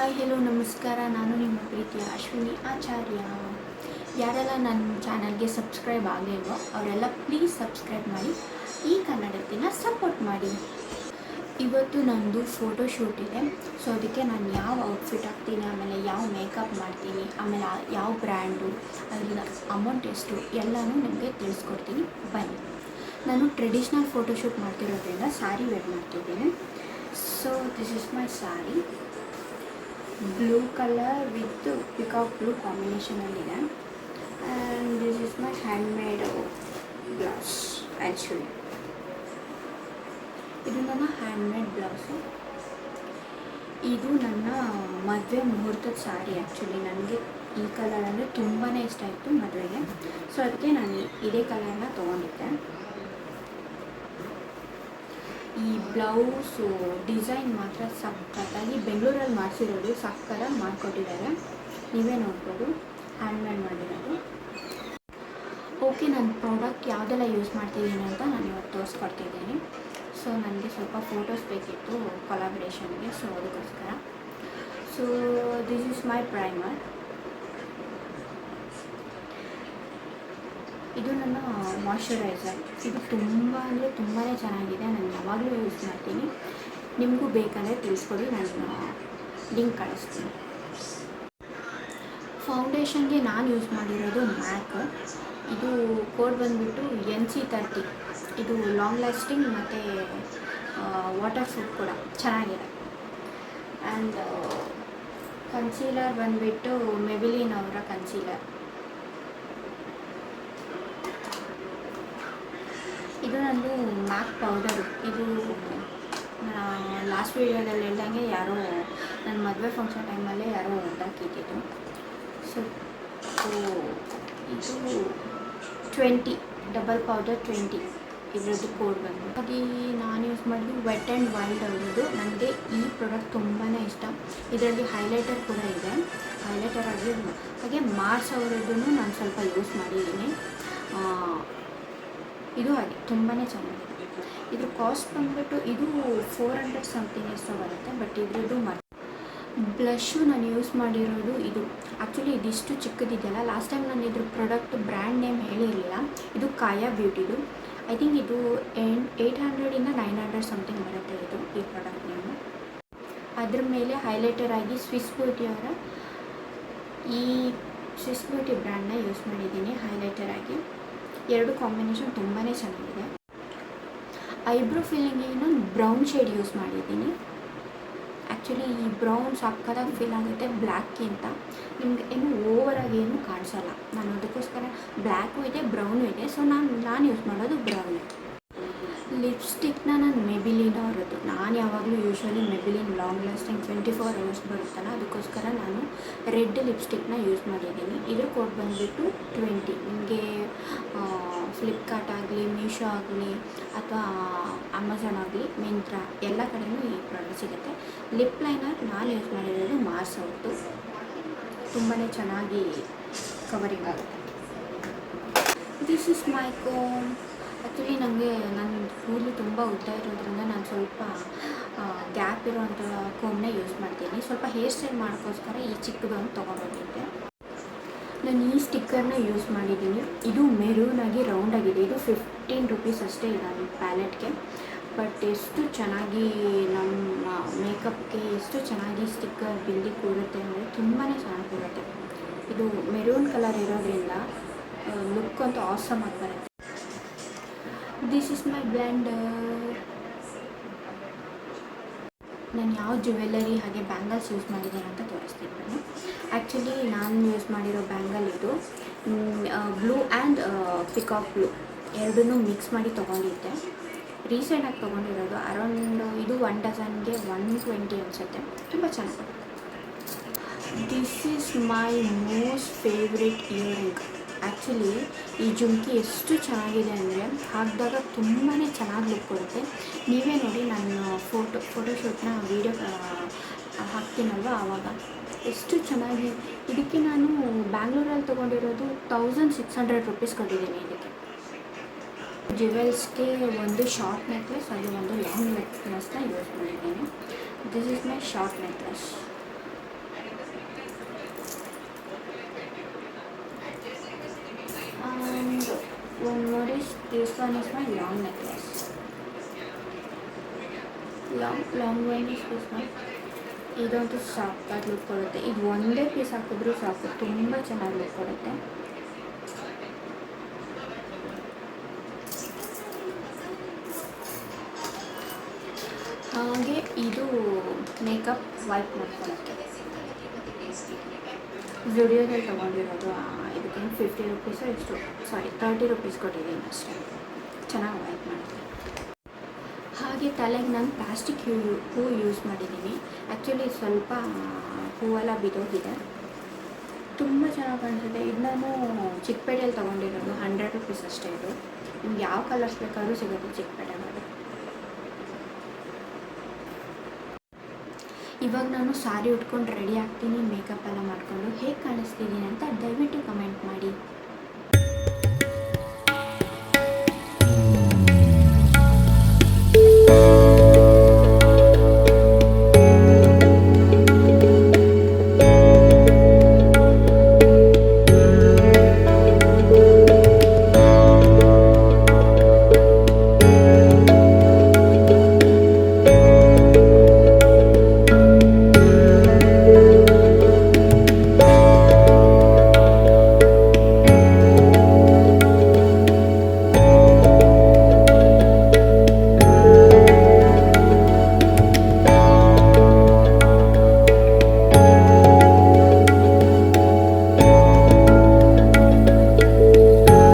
Hi hello ನಮಸ್ಕಾರ. ನಾನು ನಿಮ್ಮ ಪ್ರೀತಿಯ ಅಶ್ವಿನಿ ಆಚಾರ್ಯ. ಯಾರೆಲ್ಲ ನನ್ನ ಚಾನಲ್ಗೆ ಸಬ್ಸ್ಕ್ರೈಬ್ ಆಗಿಲ್ವೋ ಅವರೆಲ್ಲ ಪ್ಲೀಸ್ ಸಬ್ಸ್ಕ್ರೈಬ್ ಮಾಡಿ, ಈ ಕನ್ನಡತಿನ ಸಪೋರ್ಟ್ ಮಾಡಿ. ಇವತ್ತು ನನ್ನದು ಫೋಟೋ ಶೂಟ್ ಇದೆ. ಸೊ ಅದಕ್ಕೆ ನಾನು ಯಾವ ಔಟ್ಫಿಟ್ ಹಾಕ್ತೀನಿ, ಆಮೇಲೆ ಯಾವ ಮೇಕಪ್ ಮಾಡ್ತೀನಿ, ಆಮೇಲೆ ಯಾವ ಬ್ರ್ಯಾಂಡು, ಅದರಿಂದ ಅಮೌಂಟ್ ಎಷ್ಟು ಎಲ್ಲನೂ ನಿಮಗೆ ತಿಳಿಸ್ಕೊಡ್ತೀನಿ. ಬನ್ನಿ. ನಾನು ಟ್ರೆಡಿಷ್ನಲ್ ಫೋಟೋ ಶೂಟ್ ಮಾಡ್ತಿರೋದ್ರಿಂದ ಸ್ಯಾರಿ ವೇರ್ ಮಾಡ್ತಿದ್ದೀನಿ. So this is my sari. Blue colour with peacock blue ಕಾಂಬಿನೇಷನಲ್ಲಿದೆ. And this is my handmade blouse. Actually ಇದು ನನ್ನ ಹ್ಯಾಂಡ್ಮೇಡ್ ಬ್ಲೌಸು. ಇದು ನನ್ನ ಮದುವೆ ಮುಹೂರ್ತದ ಸ್ಯಾರಿ. ಆ್ಯಕ್ಚುಲಿ ನನಗೆ ಈ ಕಲರ್ ಅಂದರೆ ತುಂಬಾ ಇಷ್ಟ ಇತ್ತು ಮದುವೆಗೆ. ಸೊ ಅದಕ್ಕೆ ನಾನು ಇದೇ ಕಲರ್ನ ತೊಗೊಂಡಿದ್ದೆ. ಈ ಬ್ಲೌಸು ಡಿಸೈನ್ ಮಾತ್ರ ಸಕ್ಕತ್ತಾಗಿ ಬೆಂಗಳೂರಲ್ಲಿ ಮಾಡಿಸಿರೋದು, ಸಕ್ಕತ್ತಾಗಿ ಮಾಡಿಕೊಟ್ಟಿದ್ದಾರೆ. ನೀವೇ ನೋಡ್ಬೋದು, ಹ್ಯಾಂಡ್ಮೇಡ್ ಮಾಡಿರೋದು. ಓಕೆ, ನನ್ನ ಪ್ರಾಡಕ್ಟ್ ಯಾವುದೆಲ್ಲ ಯೂಸ್ ಮಾಡ್ತಿದ್ದೀನಿ ಅಂತ ನಾನು ಇವತ್ತು ತೋರಿಸ್ಕೊಡ್ತಿದ್ದೀನಿ. ಸೊ ನನಗೆ ಸ್ವಲ್ಪ ಫೋಟೋಸ್ ಬೇಕಿತ್ತು ಕೊಲಾಬ್ರೇಷನ್ಗೆ, ಸೊ ಅದಕ್ಕೋಸ್ಕರ. So this is my primer. ಇದು ನನ್ನ ಮಾಯ್ಶ್ಚರೈಸರ್. ಇದು ತುಂಬ ಅಂದರೆ ತುಂಬಾ ಚೆನ್ನಾಗಿದೆ. ನಾನು ಯಾವಾಗಲೂ ಯೂಸ್ ಮಾಡ್ತೀನಿ. ನಿಮಗೂ ಬೇಕಂದರೆ ತಿಳಿಸ್ಕೊಡಿ, ನಾನು ಲಿಂಕ್ ಕಳಿಸ್ತೀನಿ. ಫೌಂಡೇಶನ್ಗೆ ನಾನು ಯೂಸ್ ಮಾಡಿರೋದು ಮ್ಯಾಕ್. ಇದು ಕೋಡ್ ಬಂದುಬಿಟ್ಟು NC30. ಇದು ಲಾಂಗ್ ಲಾಸ್ಟಿಂಗ್ ಮತ್ತು ವಾಟರ್ ಪ್ರೂಫ್ ಕೂಡ ಚೆನ್ನಾಗಿದೆ. ಆ್ಯಂಡ್ ಕನ್ಸೀಲರ್ ಬಂದುಬಿಟ್ಟು ಮೆಬಿಲಿನ್ ಅವರ ಕನ್ಸೀಲರ್. ಇದು ನಂದು ಮ್ಯಾಕ್ ಪೌಡರು. ಇದು ಲಾಸ್ಟ್ ವೀಡಿಯೋದಲ್ಲಿ ಹೇಳ್ದಂಗೆ ಯಾರೋ ನನ್ನ ಮದುವೆ ಫಂಕ್ಷನ್ ಟೈಮಲ್ಲೇ ಯಾರೋ ಹಾಕಿದ್ದಿದ್ದು. ಸೊ ಇದು 20 ಡಬಲ್ ಪೌಡರ್ 20 ಇದರದ್ದು ಕೋಡ್ ಬಂದು. ಹಾಗೆ ನಾನು ಯೂಸ್ ಮಾಡಿದ್ದು ವೆಟ್ ಆ್ಯಂಡ್ ವೈಲ್ಡ್ ಅವರದ್ದು. ನನಗೆ ಈ ಪ್ರಾಡಕ್ಟ್ ತುಂಬಾ ಇಷ್ಟ. ಇದರಲ್ಲಿ ಹೈಲೈಟರ್ ಕೂಡ ಇದೆ, ಹೈಲೈಟರ್ ಆಗಿ. ಹಾಗೆ ಮಾರ್ಸ್ ಅವರದ್ದು ನಾನು ಸ್ವಲ್ಪ ಯೂಸ್ ಮಾಡಿದ್ದೀನಿ. ಇದು ಹಾಗೆ ತುಂಬಾ ಚೆನ್ನಾಗಿದೆ. ಇದ್ರ ಕಾಸ್ಟ್ ಬಂದುಬಿಟ್ಟು ಇದು 400 ಸಮಥಿಂಗ್ ಎಷ್ಟೋ ಬರುತ್ತೆ. ಬಟ್ ಇದ್ರದ್ದು ಬ್ಲಷು ನಾನು ಯೂಸ್ ಮಾಡಿರೋದು ಇದು. ಆ್ಯಕ್ಚುಲಿ ಇದಿಷ್ಟು ಚಿಕ್ಕದಿದೆಯಲ್ಲ, ಲಾಸ್ಟ್ ಟೈಮ್ ನಾನು ಇದ್ರ ಪ್ರಾಡಕ್ಟ್ ಬ್ರ್ಯಾಂಡ್ ನೇಮ್ ಹೇಳಿರಲಿಲ್ಲ. ಇದು ಕಾಯಾ ಬ್ಯೂಟಿದು. ಐ ಥಿಂಕ್ ಇದು 800ಇಂದ 900 ಸಮಥಿಂಗ್ ಬರುತ್ತೆ ಇದು ಈ ಪ್ರಾಡಕ್ಟ್ ನೇಮು. ಅದ್ರ ಮೇಲೆ ಹೈಲೈಟರ್ ಆಗಿ ಸ್ವಿಸ್ ಬ್ಯೂಟಿ ಅವರ ಈ ಸ್ವಿಸ್ ಬ್ಯೂಟಿ ಬ್ರ್ಯಾಂಡ್ನ ಯೂಸ್ ಮಾಡಿದ್ದೀನಿ ಹೈಲೈಟರ್ ಆಗಿ. ಎರಡು ಕಾಂಬಿನೇಷನ್ ತುಂಬಾ ಚೆನ್ನಾಗಿದೆ. ಐಬ್ರೋ ಫಿಲ್ಲಿಂಗಿಗೆ ನಾನು ಬ್ರೌನ್ ಶೇಡ್ ಯೂಸ್ ಮಾಡಿದ್ದೀನಿ. ಆ್ಯಕ್ಚುಲಿ ಈ ಬ್ರೌನ್ ಸಕ್ಕತ್ತಾಗಿ ಫೀಲ್ ಆಗುತ್ತೆ ಬ್ಲ್ಯಾಕ್ಗಿಂತ. ನಿಮ್ಗೆ ಏನು ಓವರಾಗಿ ಏನು ಕಾಣಿಸಲ್ಲ. ನಾನು ಅದಕ್ಕೋಸ್ಕರ ಬ್ಲ್ಯಾಕು ಇದೆ, ಬ್ರೌನು ಇದೆ. ಸೊ ನಾನು ಯೂಸ್ ಮಾಡೋದು ಬ್ರೌನೇ. ಲಿಪ್ಸ್ಟಿಕ್ನ ನಾನು ಮೆಬಿಲಿನ್ ಅವರದ್ದು. ನಾನು ಯಾವಾಗಲೂ usually Maybelline long lasting 24 hours ಬರುತ್ತಲ್ಲ, ಅದಕ್ಕೋಸ್ಕರ ನಾನು ರೆಡ್ ಲಿಪ್ಸ್ಟಿಕ್ನ ಯೂಸ್ ಮಾಡಿದ್ದೀನಿ. ಇದ್ರ ಕೋಡ್ ಬಂದುಬಿಟ್ಟು 20. ನಿಮಗೆ ಫ್ಲಿಪ್ಕಾರ್ಟ್ ಆಗಲಿ, ಮೀಶೋ ಆಗಲಿ, ಅಥವಾ ಅಮೆಝಾನ್ ಆಗಲಿ, ಮಿಂತ್ರಾ ಎಲ್ಲ ಕಡೆಯೂ ಈ ಪ್ರಾಡಕ್ಟ್ ಸಿಗುತ್ತೆ. ಲಿಪ್ ಲೈನರ್ ನಾನು ಯೂಸ್ ಮಾಡಿರೋದು ಮಾರ್ಸ್ ಅವ್ರದ್ದು. ತುಂಬಾ ಚೆನ್ನಾಗಿ ಕವರಿಂಗ್ ಆಗುತ್ತೆ. This is my comb. Actually ನನಗೆ ನನ್ನ ಕೂದಲು ತುಂಬ ಉದ್ದ ಇರೋದ್ರಿಂದ ನಾನು ಸ್ವಲ್ಪ ಗ್ಯಾಪ್ ಇರೋವಂಥ ಕೋಮ್ನ ಯೂಸ್ ಮಾಡ್ತೀನಿ. ಸ್ವಲ್ಪ ಹೇರ್ ಸ್ಟೈಲ್ ಮಾಡೋಕ್ಕೋಸ್ಕರ ಈ ಚಿಕ್ಕದೊಂದು ತೊಗೊಂಡೋಗಿದ್ದೆ. ನಾನು ಈ ಸ್ಟಿಕ್ಕರ್ನ ಯೂಸ್ ಮಾಡಿದ್ದೀನಿ. ಇದು ಮೆರೂನಾಗಿ ರೌಂಡ್ ಆಗಿದೆ. ಇದು 15 ರೂಪೀಸ್ ಅಷ್ಟೇ ನನ್ನ ಪ್ಯಾಲೆಟ್ಗೆ. ಬಟ್ ಎಷ್ಟು ಚೆನ್ನಾಗಿ ನಮ್ಮ ಮೇಕಪ್ಗೆ ಎಷ್ಟು ಚೆನ್ನಾಗಿ ಸ್ಟಿಕ್ಕರ್ ಬಿಂದಿ ಕೂರುತ್ತೆ ಅಂದರೆ ತುಂಬಾ ಚೆನ್ನಾಗಿ ಕೂರುತ್ತೆ. ಇದು ಮೆರೂನ್ ಕಲರ್ ಇರೋದ್ರಿಂದ ಲುಕ್ ಅಂತೂ ಆಸಮ್ ಆಗಿ ಬರುತ್ತೆ. This is my Blender. ನಾನು ಯಾವ ಜ್ಯುವೆಲ್ಲರಿ ಹಾಗೆ ಬ್ಯಾಂಗಲ್ಸ್ ಯೂಸ್ ಮಾಡಿದ್ದೀನಿ ಅಂತ ತೋರಿಸ್ತೀನಿ ನಾನು. ಆ್ಯಕ್ಚುಲಿ ನಾನು ಯೂಸ್ ಮಾಡಿರೋ ಬ್ಯಾಂಗಲ್ ಇದು ಬ್ಲೂ ಆ್ಯಂಡ್ ಪಿಕಾಕ್ ಬ್ಲೂ ಎರಡನ್ನೂ ಮಿಕ್ಸ್ ಮಾಡಿ ತೊಗೊಂಡಿದ್ದೆ. ರೀಸೆಂಟಾಗಿ ತೊಗೊಂಡಿರೋದು. ಅರೌಂಡ್ ಇದು 1 ಡಜನ್ಗೆ 120 ಅನಿಸುತ್ತೆ. ತುಂಬ ಚೆನ್ನಾಗಿದೆ. This is my most favourite earring. Actually ಈ ಜುಮ್ಕಿ ಎಷ್ಟು ಚೆನ್ನಾಗಿದೆ ಅಂದರೆ ಹಾಕಿದಾಗ ತುಂಬಾ ಚೆನ್ನಾಗಿ ಲುಕ್ ಕೊಡುತ್ತೆ. ನೀವೇ ನೋಡಿ, ನಾನು ಫೋಟೋಶೂಟ್ನ ವೀಡಿಯೋ ಹಾಕ್ತೀನಲ್ವ ಆವಾಗ ಎಷ್ಟು ಚೆನ್ನಾಗಿ. ಇದಕ್ಕೆ ನಾನು ಬ್ಯಾಂಗ್ಳೂರಲ್ಲಿ ತೊಗೊಂಡಿರೋದು 1600 ರೂಪೀಸ್ ಕೊಟ್ಟಿದ್ದೀನಿ. ಇದಕ್ಕೆ ಜ್ಯುವೆಲ್ಸ್ಗೆ ಒಂದು ಶಾರ್ಟ್ ನೆಕ್ಲೆಸ್, ಅದು ಒಂದು ಲಾಂಗ್ ನೆಕ್ಲೆಸ್ನ ಯೂಸ್ ಮಾಡಿದ್ದೀನಿ. This is my short necklace. One is my long necklace. Long one is this one. ಇದಂತೂ ಸಾಕಾಗಿ ಲುಕ್ ಕೊಡುತ್ತೆ. ಇದು ಒಂದೇ ಪೀಸ್ ಹಾಕಿದ್ರೂ ಸಾಕು, ತುಂಬ ಚೆನ್ನಾಗಿ ಲುಕ್ ಕೊಡುತ್ತೆ. ಹಾಗೆ ಇದು ಮೇಕಪ್ ವೈಪ್ ಮಾಡ್ಕೊಳ್ಳೋಕ್ಕೆ ಜುಡಿಯೋದಲ್ಲಿ ತೊಗೊಂಡಿರೋದು. ಇದಕ್ಕೇನು 50 ರುಪೀಸು ಎಷ್ಟು, ಸಾರಿ 30 ರುಪೀಸ್ ಕೊಟ್ಟಿದ್ದೀನಿ ಅಷ್ಟೇ. ಚೆನ್ನಾಗಿ ವೈಪ್ ಮಾಡುತ್ತೆ. ಹಾಗೆ ತಲೆಗೆ ನಾನು ಪ್ಲಾಸ್ಟಿಕ್ ಹೂ ಯೂಸ್ ಮಾಡಿದ್ದೀನಿ. ಆ್ಯಕ್ಚುಲಿ ಸ್ವಲ್ಪ ಹೂವೆಲ್ಲ ಬಿದ್ದೋಗಿದೆ, ತುಂಬ ಚೆನ್ನಾಗಿ ಕಾಣಿಸುತ್ತೆ. ಇದು ನಾನು ಚಿಕ್ಕಪೇಟೆಯಲ್ಲಿ ತೊಗೊಂಡಿರೋದು, 100 ರುಪೀಸ್ ಅಷ್ಟೇ. ಇದು ನಿಮ್ಗೆ ಯಾವ ಕಲರ್ಸ್ ಬೇಕಾದ್ರೂ ಸಿಗುತ್ತೆ ಚಿಕ್ಕಪೇಟೆ ಮಾಡಿ. ಇವಾಗ ನಾನು ಸಾರಿ ಉಟ್ಕೊಂಡು ರೆಡಿ ಆಗ್ತೀನಿ, ಮೇಕಪ್ ಎಲ್ಲ ಮಾಡಿಕೊಂಡು. ಹೇಗೆ ಕಾಣಿಸ್ತಿದ್ದೀನಿ ಅಂತ ದಯವಿಟ್ಟು ಕಮೆಂಟ್ ಮಾಡಿ.